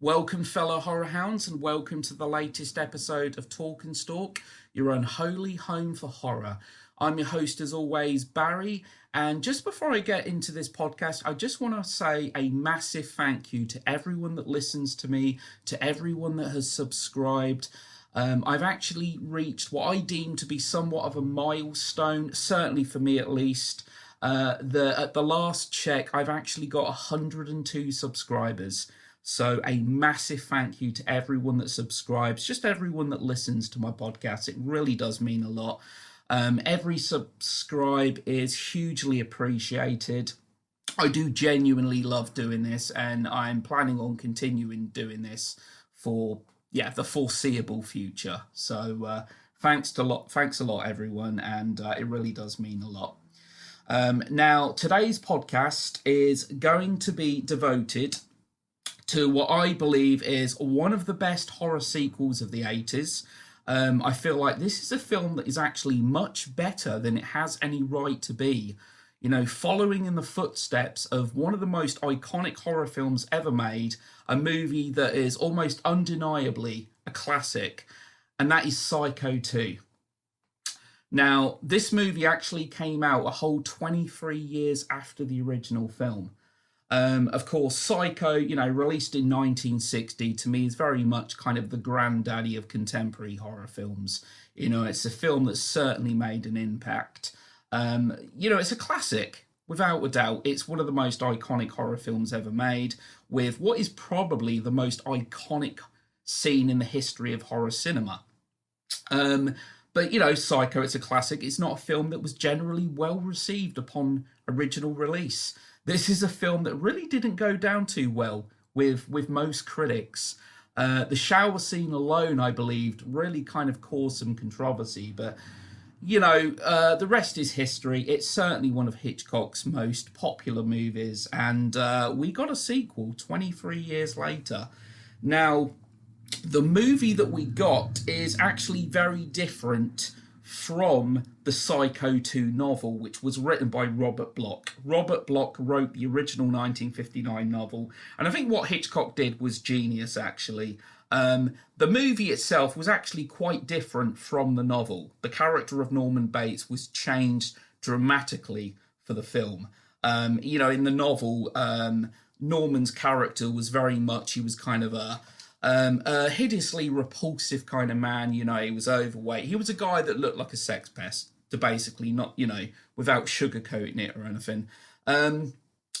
Welcome, fellow horror hounds, and welcome to the latest episode of Talk and Stalk, your unholy home for horror. I'm your host, as always, Barry, and just before I get into this podcast, I just want to say a massive thank you to everyone that listens to me, to everyone that has subscribed. I've actually reached what I deem to be somewhat of a milestone, certainly for me at least. At the last check, I've actually got 102 subscribers. So a massive thank you to everyone that subscribes, just everyone that listens to my podcast. It really does mean a lot. Every subscribe is hugely appreciated. I do genuinely love doing this, and I'm planning on continuing doing this for the foreseeable future. So thanks a lot, everyone, and it really does mean a lot. Now, today's podcast is going to be devoted to what I believe is one of the best horror sequels of the 80s. I feel like this is a film that is actually much better than it has any right to be. You know, following in the footsteps of one of the most iconic horror films ever made, a movie that is almost undeniably a classic, and that is Psycho 2. Now, this movie actually came out a whole 23 years after the original film. Of course, Psycho, released in 1960, to me is very much kind of the granddaddy of contemporary horror films. It's a film that's certainly made an impact. It's a classic, without a doubt. It's one of the most iconic horror films ever made, with what is probably the most iconic scene in the history of horror cinema. But, Psycho, it's a classic. It's not a film that was generally well received upon original release. This is a film that really didn't go down too well with most critics. The shower scene alone, I believed, really kind of caused some controversy. But, the rest is history. It's certainly one of Hitchcock's most popular movies. And we got a sequel 23 years later. Now, the movie that we got is actually very different from the Psycho 2 novel, which was written by Robert Bloch. Robert Bloch wrote the original 1959 novel, and I think what Hitchcock did was genius, actually. The movie itself was actually quite different from the novel. The character of Norman Bates was changed dramatically for the film. In the novel, Norman's character was very much, he was kind of a hideously repulsive kind of man. He was overweight. He was a guy that looked like a sex pest, to basically not, without sugarcoating it or anything.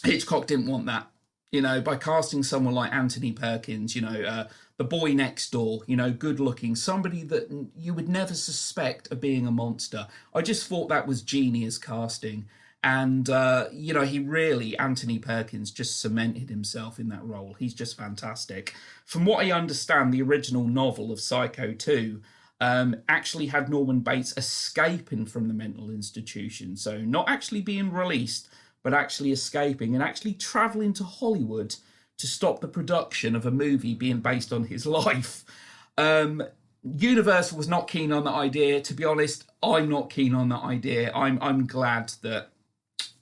Hitchcock didn't want that, by casting someone like Anthony Perkins, the boy next door, good looking, somebody that you would never suspect of being a monster. I just thought that was genius casting. And, Anthony Perkins just cemented himself in that role. He's just fantastic. From what I understand, the original novel of Psycho 2 actually had Norman Bates escaping from the mental institution. So not actually being released, but actually escaping and actually travelling to Hollywood to stop the production of a movie being based on his life. Universal was not keen on that idea. To be honest, I'm not keen on that idea. I'm glad that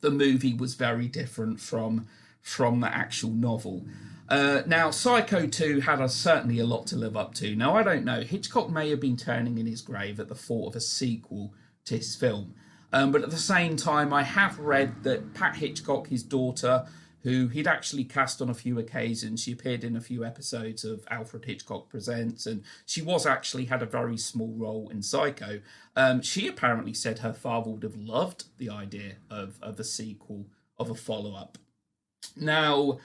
the movie was very different from the actual novel. Now, Psycho 2 had certainly a lot to live up to. Now, I don't know. Hitchcock may have been turning in his grave at the thought of a sequel to his film. But at the same time, I have read that Pat Hitchcock, his daughter, who he'd actually cast on a few occasions, she appeared in a few episodes of Alfred Hitchcock Presents, and she had a very small role in Psycho. She apparently said her father would have loved the idea of a sequel, of a follow-up. Now,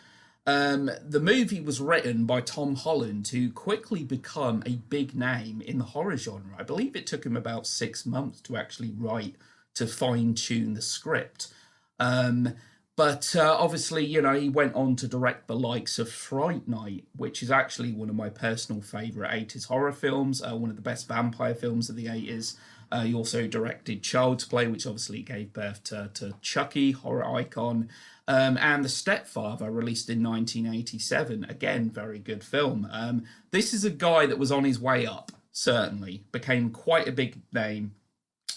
the movie was written by Tom Holland, who quickly became a big name in the horror genre. I believe it took him about 6 months to actually write, to fine-tune the script. But obviously, he went on to direct the likes of Fright Night, which is actually one of my personal favourite 80s horror films, one of the best vampire films of the 80s. He also directed Child's Play, which obviously gave birth to Chucky, horror icon, and The Stepfather, released in 1987. Again, very good film. This is a guy that was on his way up, certainly, became quite a big name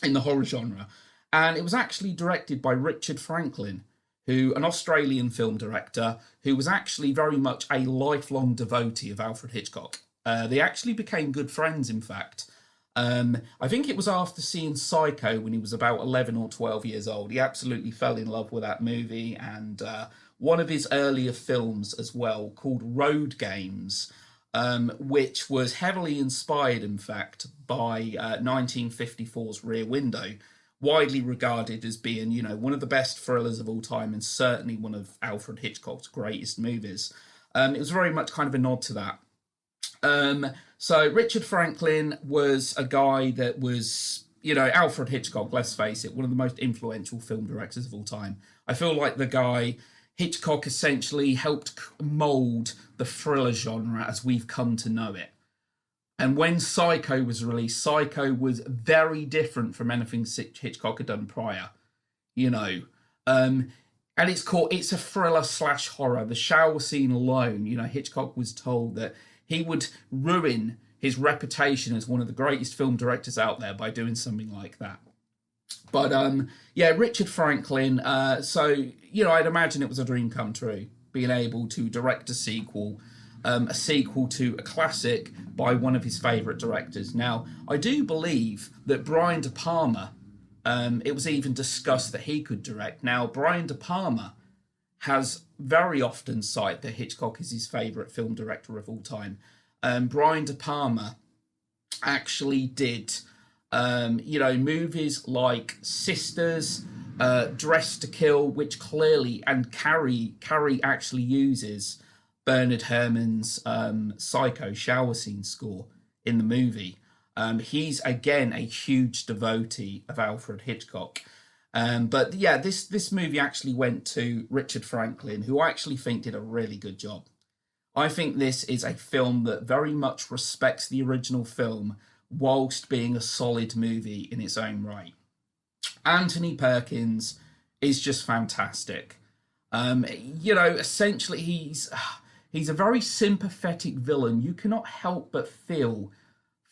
in the horror genre. And it was actually directed by Richard Franklin, an Australian film director who was actually very much a lifelong devotee of Alfred Hitchcock. They actually became good friends, in fact. I think it was after seeing Psycho when he was about 11 or 12 years old. He absolutely fell in love with that movie, and one of his earlier films as well, called Road Games, which was heavily inspired, in fact, by 1954's Rear Window, widely regarded as being, one of the best thrillers of all time and certainly one of Alfred Hitchcock's greatest movies. It was very much kind of a nod to that. So Richard Franklin was a guy that was, Alfred Hitchcock, let's face it, one of the most influential film directors of all time. I feel like the guy, Hitchcock essentially helped mould the thriller genre as we've come to know it. And when Psycho was released, Psycho was very different from anything Hitchcock had done prior, And it's a thriller / horror. The shower scene alone, Hitchcock was told that he would ruin his reputation as one of the greatest film directors out there by doing something like that. But Richard Franklin, I'd imagine it was a dream come true, being able to direct a sequel to a classic by one of his favourite directors. Now, I do believe that Brian De Palma, it was even discussed that he could direct. Now, Brian De Palma has very often cited that Hitchcock is his favourite film director of all time. Brian De Palma actually did, movies like Sisters, Dressed to Kill, which clearly, and Carrie actually uses Bernard Herrmann's Psycho shower scene score in the movie. He's, again, a huge devotee of Alfred Hitchcock. This movie actually went to Richard Franklin, who I actually think did a really good job. I think this is a film that very much respects the original film whilst being a solid movie in its own right. Anthony Perkins is just fantastic. Essentially he's a very sympathetic villain. You cannot help but feel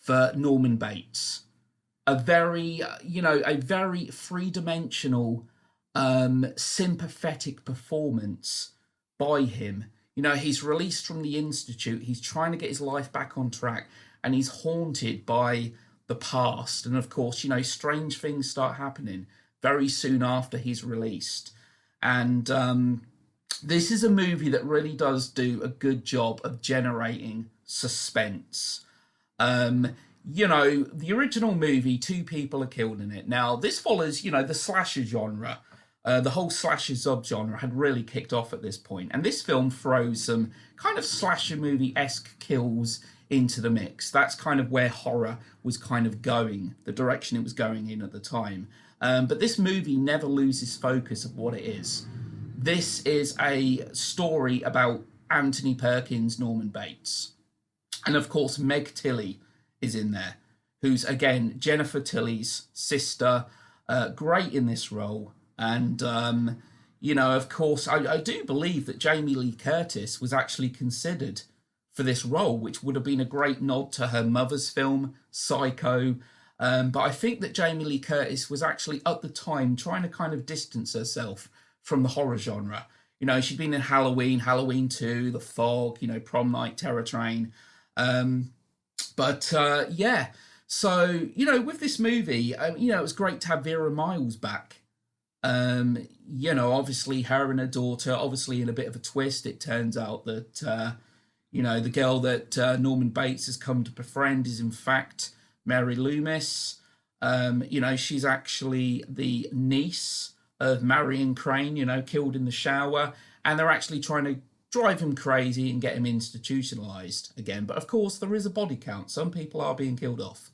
for Norman Bates. A very three-dimensional, sympathetic performance by him. He's released from the Institute. He's trying to get his life back on track, and he's haunted by the past. And of course, strange things start happening very soon after he's released. And this is a movie that really does do a good job of generating suspense. The original movie, 2 people are killed in it. Now, this follows, the slasher genre. The whole slasher subgenre had really kicked off at this point. And this film throws some kind of slasher movie-esque kills into the mix. That's kind of where horror was kind of going, the direction it was going in at the time. But this movie never loses focus of what it is. This is a story about Anthony Perkins, Norman Bates. And of course, Meg Tilly is in there, who's, again, Jennifer Tilly's sister, great in this role. And, of course, I do believe that Jamie Lee Curtis was actually considered for this role, which would have been a great nod to her mother's film, Psycho. But I think that Jamie Lee Curtis was actually, at the time, trying to kind of distance herself from the horror genre. She'd been in Halloween, Halloween 2, The Fog, Prom Night, Terror Train. So, with this movie, it was great to have Vera Miles back. Obviously her and her daughter, obviously in a bit of a twist, it turns out that, the girl that Norman Bates has come to befriend is in fact Mary Loomis. She's actually the niece of Marion Crane, killed in the shower, and they're actually trying to drive him crazy and get him institutionalized again. But of course, there is a body count. Some people are being killed off.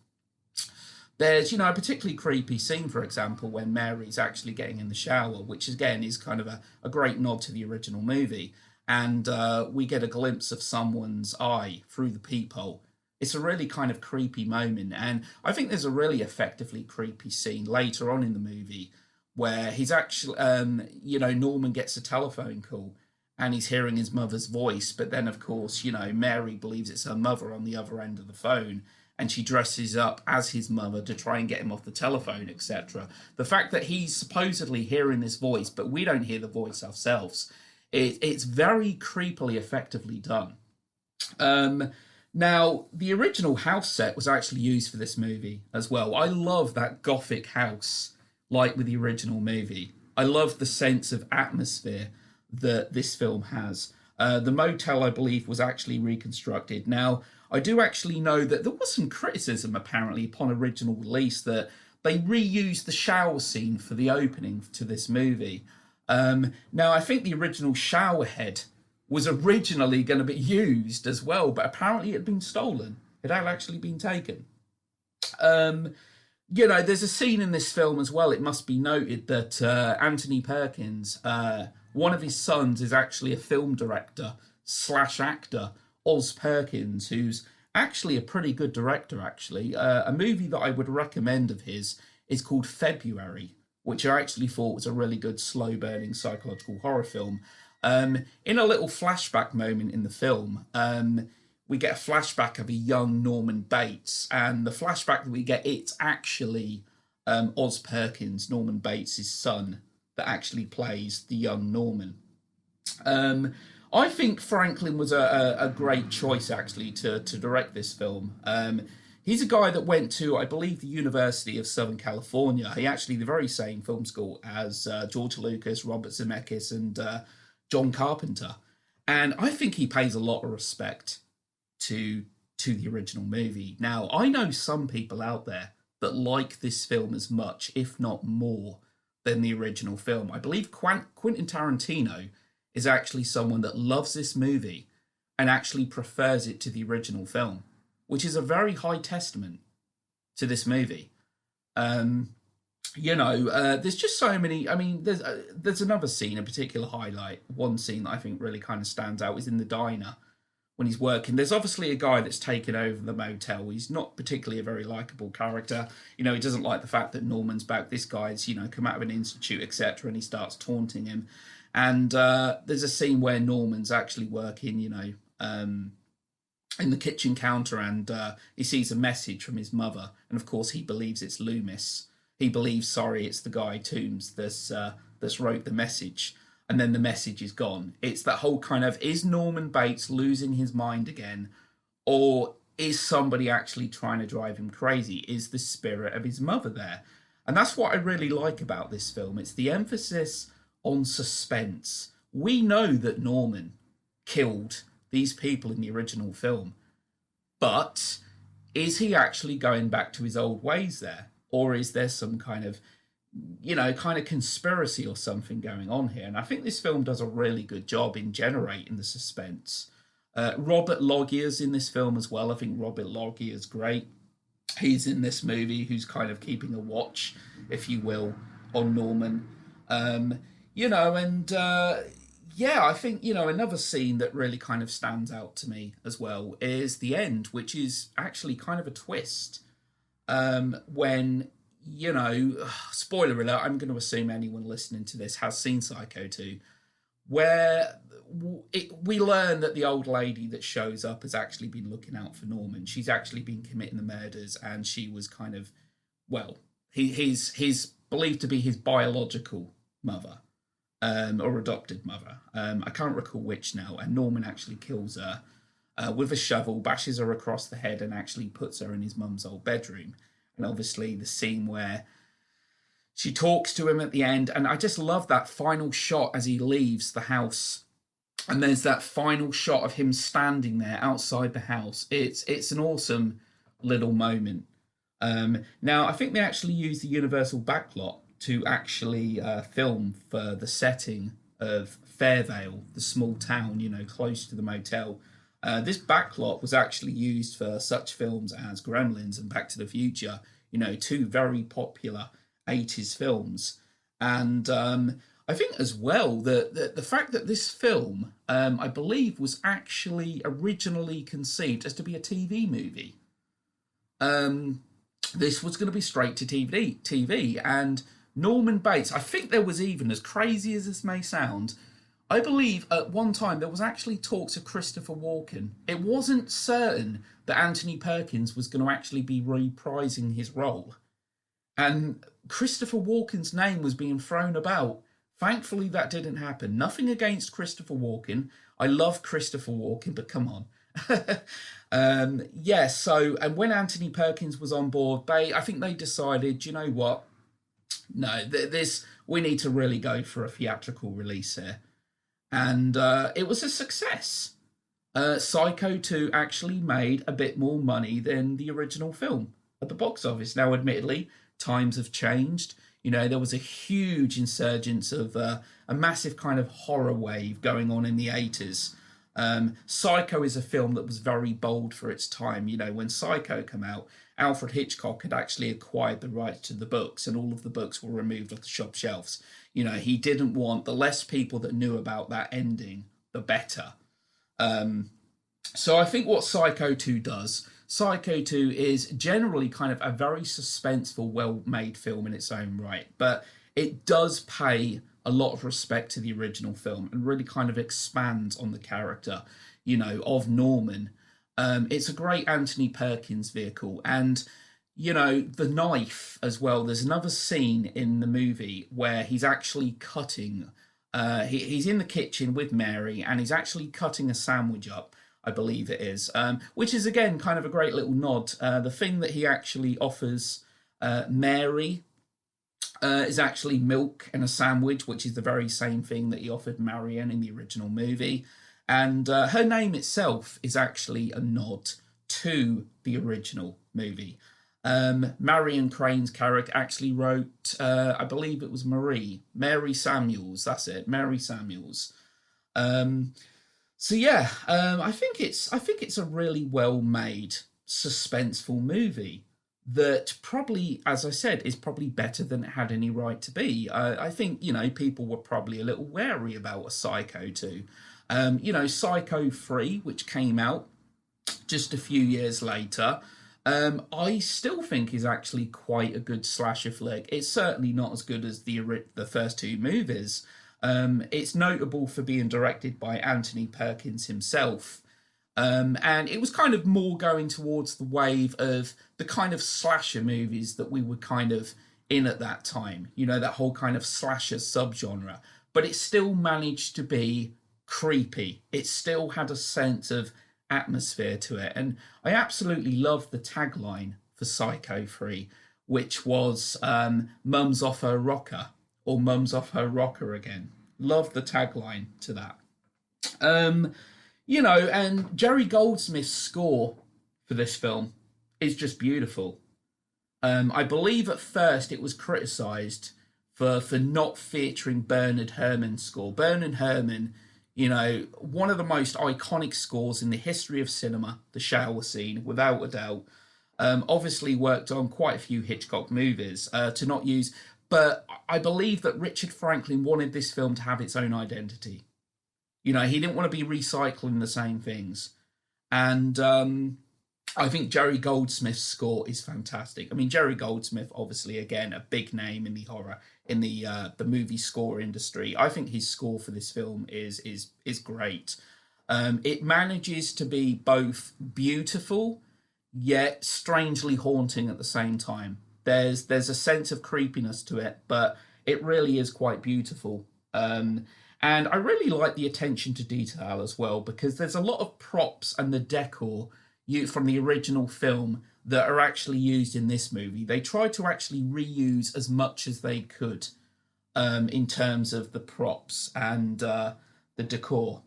There's, a particularly creepy scene, for example, when Mary's actually getting in the shower, which again is kind of a great nod to the original movie. And we get a glimpse of someone's eye through the peephole. It's a really kind of creepy moment. And I think there's a really effectively creepy scene later on in the movie where he's actually, Norman gets a telephone call and he's hearing his mother's voice. But then, of course, Mary believes it's her mother on the other end of the phone. and she dresses up as his mother to try and get him off the telephone, etc. The fact that he's supposedly hearing this voice, but we don't hear the voice ourselves, it's very creepily effectively done. Now, the original house set was actually used for this movie as well. I love that gothic house, like with the original movie. I love the sense of atmosphere that this film has. The motel, I believe, was actually reconstructed. Now, I do actually know that there was some criticism, apparently, upon original release that they reused the shower scene for the opening to this movie. Now, I think the original shower head was originally going to be used as well, but apparently it had been stolen. It had actually been taken. There's a scene in this film as well. It must be noted that Anthony Perkins, one of his sons, is actually a film director / actor, Oz Perkins, who's actually a pretty good director, actually. A movie that I would recommend of his is called February, which I actually thought was a really good slow-burning psychological horror film. In a little flashback moment in the film, we get a flashback of a young Norman Bates, and the flashback that we get, it's actually Oz Perkins, Norman Bates' son, that actually plays the young Norman. I think Franklin was a great choice, actually, to direct this film. He's a guy that went to, I believe, the University of Southern California. He actually the very same film school as George Lucas, Robert Zemeckis, and John Carpenter. And I think he pays a lot of respect to the original movie. Now, I know some people out there that like this film as much, if not more, than the original film. I believe Quentin Tarantino is actually someone that loves this movie and actually prefers it to the original film, which is a very high testament to this movie. There's just so many. I mean, there's another scene, a particular highlight. One scene that I think really kind of stands out is in the diner when he's working. There's obviously a guy that's taken over the motel. He's not particularly a very likable character. He doesn't like the fact that Norman's back. This guy's, come out of an institute, etc., and he starts taunting him. And there's a scene where Norman's actually working, in the kitchen counter, and he sees a message from his mother, and of course he believes it's Loomis. He believes, it's the guy Toombs that's wrote the message, and then the message is gone. It's that whole kind of, is Norman Bates losing his mind again, or is somebody actually trying to drive him crazy? Is the spirit of his mother there? And that's what I really like about this film. It's the emphasis on suspense. We know that Norman killed these people in the original film, but is he actually going back to his old ways there? Or is there some kind of conspiracy or something going on here? And I think this film does a really good job in generating the suspense. Robert Loggier's in this film as well. I think Robert Loggier's great. He's in this movie who's kind of keeping a watch, if you will, on Norman. I think, another scene that really kind of stands out to me as well is the end, which is actually kind of a twist. When, spoiler alert, I'm going to assume anyone listening to this has seen Psycho 2, where we learn that the old lady that shows up has actually been looking out for Norman. She's actually been committing the murders, and she was kind of, he's believed to be his biological mother, or adopted mother. I can't recall which now, and Norman actually kills her with a shovel, bashes her across the head, and actually puts her in his mum's old bedroom. And obviously the scene where she talks to him at the end, and I just love that final shot as he leaves the house. And there's that final shot of him standing there outside the house. It's an awesome little moment. Now, I think they actually use the Universal backlot to actually film for the setting of Fairvale, the small town, close to the motel. This backlot was actually used for such films as Gremlins and Back to the Future, two very popular 80s films. And I think as well that the fact that this film, I believe, was actually originally conceived as to be a TV movie. This was going to be straight to TV, and Norman Bates, I think there was even, as crazy as this may sound, I believe at one time there was actually talks of Christopher Walken. It wasn't certain that Anthony Perkins was going to actually be reprising his role. And Christopher Walken's name was being thrown about. Thankfully, that didn't happen. Nothing against Christopher Walken. I love Christopher Walken, but come on. Yeah, so, and when Anthony Perkins was on board, I think they decided, you know what? No, this, we need to really go for a theatrical release here. And it was a success. Psycho 2 actually made a bit more money than the original film at the box office. Now, admittedly, times have changed. You know, there was a huge insurgence of a massive kind of horror wave going on in the 80s. Psycho is a film that was very bold for its time. You know, when Psycho came out, Alfred Hitchcock had actually acquired the rights to the books, and all of the books were removed off the shop shelves. You know, he didn't want, the less people that knew about that ending, the better. So I think what Psycho 2 does, Psycho 2 is generally kind of a very suspenseful, well-made film in its own right, but it does pay a lot of respect to the original film and really kind of expands on the character, you know, of Norman. It's a great Anthony Perkins vehicle, and you know, the knife as well. There's another scene in the movie where he's actually cutting. He's in the kitchen with Mary, and he's actually cutting a sandwich up, I believe it is, which is again kind of a great little nod. The thing that he actually offers Mary is actually milk and a sandwich, which is the very same thing that he offered Marianne in the original movie. And her name itself is actually a nod to the original movie. Marion Crane's character actually wrote, I believe it was Mary Samuels. That's it, Mary Samuels. So yeah, I think it's a really well made, suspenseful movie that probably, as I said, is probably better than it had any right to be. I think, you know, people were probably a little wary about a Psycho 2. You know, Psycho 3, which came out just a few years later, I still think is actually quite a good slasher flick. It's certainly not as good as the first two movies. It's notable for being directed by Anthony Perkins himself. And it was kind of more going towards the wave of the kind of slasher movies that we were kind of in at that time. You know, that whole kind of slasher subgenre. But it still managed to be creepy. It still had a sense of atmosphere to it. And I absolutely loved the tagline for Psycho 3, which was Mum's off her rocker, or Mum's off her rocker again. Loved the tagline to that. You know, and Jerry Goldsmith's score for this film is just beautiful. I believe at first it was criticised for not featuring Bernard Herrmann's score. Bernard Herrmann, you know, one of the most iconic scores in the history of cinema, the shower scene, without a doubt. Obviously worked on quite a few Hitchcock movies to not use, but I believe that Richard Franklin wanted this film to have its own identity. You know, he didn't want to be recycling the same things. And I think Jerry Goldsmith's score is fantastic. I mean, Jerry Goldsmith, obviously, again, a big name in the horror, in the movie score industry. I think his score for this film is great. It manages to be both beautiful, yet strangely haunting at the same time. There's a sense of creepiness to it, but it really is quite beautiful. And I really like the attention to detail as well, because there's a lot of props and the decor from the original film that are actually used in this movie. They tried to actually reuse as much as they could in terms of the props and the decor.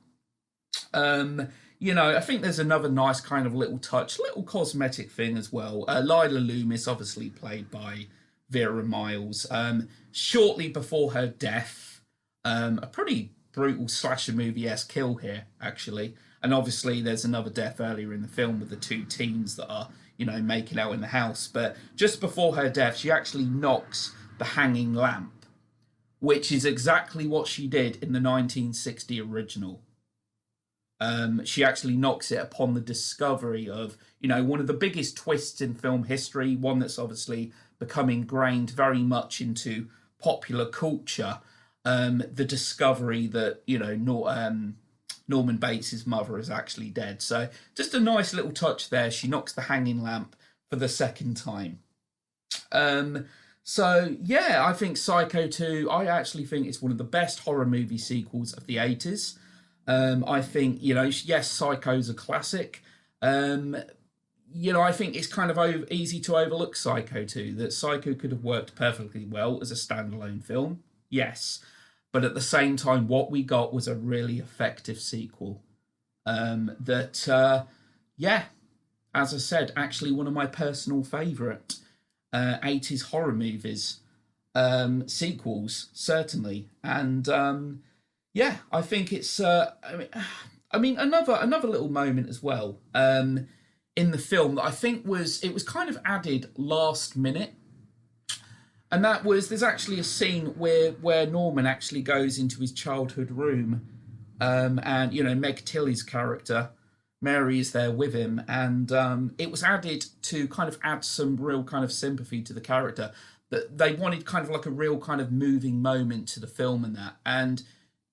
You know, I think there's another nice kind of little touch, little cosmetic thing as well. Lila Loomis, obviously played by Vera Miles, shortly before her death. A pretty brutal slasher movie-esque kill here, actually. And obviously there's another death earlier in the film with the two teens that are, you know, making out in the house. But just before her death, she actually knocks the hanging lamp, which is exactly what she did in the 1960 original. She actually knocks it upon the discovery of, you know, one of the biggest twists in film history, one that's obviously become ingrained very much into popular culture. the discovery that Norman Bates's mother is actually dead. So just a nice little touch there. She knocks the hanging lamp for the second time. So yeah, I think Psycho 2, I actually think it's one of the best horror movie sequels of the 80s. I think, yes, Psycho's a classic. I think it's kind of easy to overlook Psycho 2, that Psycho could have worked perfectly well as a standalone film, yes. But at the same time, what we got was a really effective sequel. As I said, actually one of my personal favourite 80s horror movies, sequels, certainly. And I think it's, another little moment as well in the film that I think was kind of added last minute. And that was, there's actually a scene where Norman actually goes into his childhood room, and Meg Tilly's character Mary is there with him, and it was added to kind of add some real kind of sympathy to the character. That they wanted kind of like a real kind of moving moment to the film, and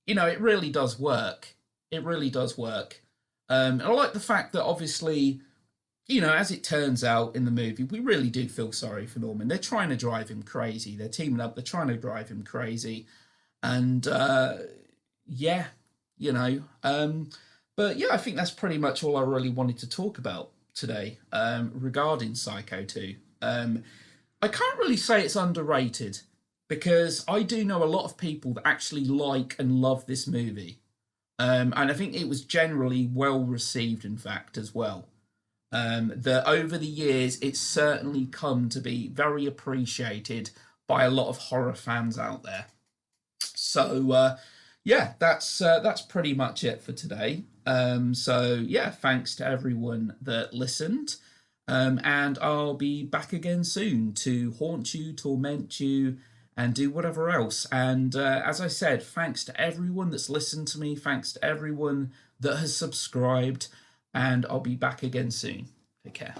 it really does work. It really does work. And I like the fact that obviously, as it turns out in the movie, we really do feel sorry for Norman. They're trying to drive him crazy. They're teaming up. They're trying to drive him crazy. And, but yeah, I think that's pretty much all I really wanted to talk about today regarding Psycho 2. I can't really say it's underrated because I do know a lot of people that actually like and love this movie. And I think it was generally well received, in fact, as well. That over the years, it's certainly come to be very appreciated by a lot of horror fans out there. So, that's pretty much it for today. Thanks to everyone that listened. And I'll be back again soon to haunt you, torment you, and do whatever else. And as I said, thanks to everyone that's listened to me. Thanks to everyone that has subscribed. And I'll be back again soon. Take care.